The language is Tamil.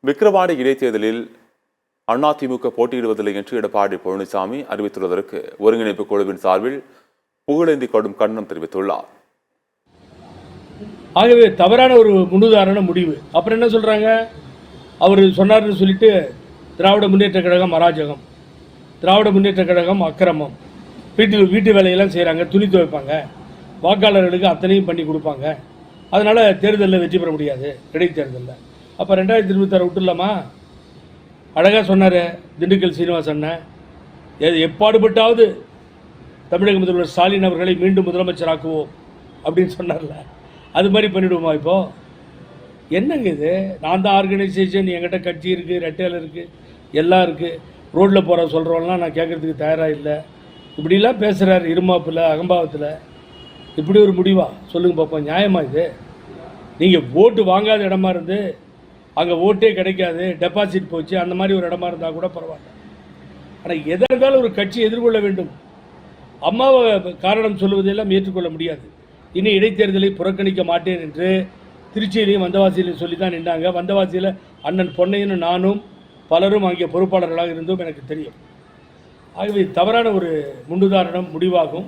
விக்கிரவாண்டி இடைத்தேர்தலில் அதிமுக போட்டியிடுவதில்லை என்று எடப்பாடி பழனிசாமி அறிவித்துள்ளதற்கு ஒருங்கிணைப்பு குழுவின் சார்பில் புகழேந்தி கடும் கண்டனம் தெரிவித்துள்ளார். ஆகவே தவறான ஒரு முன்னுதாரண முடிவு. அப்புறம் என்ன சொல்றாங்க, அவர் சொன்னார்னு சொல்லிட்டு திராவிட முன்னேற்ற கழகம் அராஜகம், திராவிட முன்னேற்ற கழகம் அக்கிரமம், வீட்டு வேலையெல்லாம் செய்கிறாங்க, துணி துவைப்பாங்க, வாக்காளர்களுக்கு அத்தனையும் பண்ணி கொடுப்பாங்க, அதனால் தேர்தலில் வெற்றி பெற முடியாது இடைத்தேர்தலில். அப்போ 2026 விட்டுலாமா? அழகாக சொன்னார் திண்டுக்கல் சீனிவாசன், எப்பாடுபட்டாவது தமிழக முதல்வர் ஸ்டாலின் அவர்களை மீண்டும் முதலமைச்சராக்குவோம் அப்படின்னு சொன்னார்ல, அது மாதிரி பண்ணிவிடுவோமா? இப்போது என்னங்க இது? நான் தான் ஆர்கனைசேஷன், என்கிட்ட கட்சி இருக்குது, ரெட்டையில் இருக்குது, எல்லாம் இருக்குது, ரோட்டில் போகிற சொல்கிறவங்களாம் நான் கேட்குறதுக்கு தயாராக இல்லை, இப்படிலாம் பேசுகிறார் இருமாப்பில் அகம்பாவத்தில். இப்படி ஒரு முடிவா சொல்லுங்கள் பார்ப்போம். நியாயமாக இது? நீங்கள் ஓட்டு வாங்காத இடமா இருந்து அங்கே ஓட்டே கிடைக்காது, டெபாசிட் போச்சு, அந்த மாதிரி ஒரு இடமா இருந்தால் கூட பரவாயில்ல. ஆனால் எதாக இருந்தாலும் ஒரு கட்சி எதிர்கொள்ள வேண்டும். அம்மாவை காரணம் சொல்லுவதெல்லாம் ஏற்றுக்கொள்ள முடியாது. இனி இடைத்தேர்தலை புறக்கணிக்க மாட்டேன் என்று திருச்சியிலையும் வந்தவாசியிலையும் சொல்லி தான் நின்றாங்க. வந்தவாசியில் அண்ணன் பொன்னையன்னு நானும் பலரும் அங்கே பொறுப்பாளர்களாக இருந்தும் எனக்கு தெரியும். ஆகவே தவறான ஒரு முன்னுதாரணம் முடிவாகும்.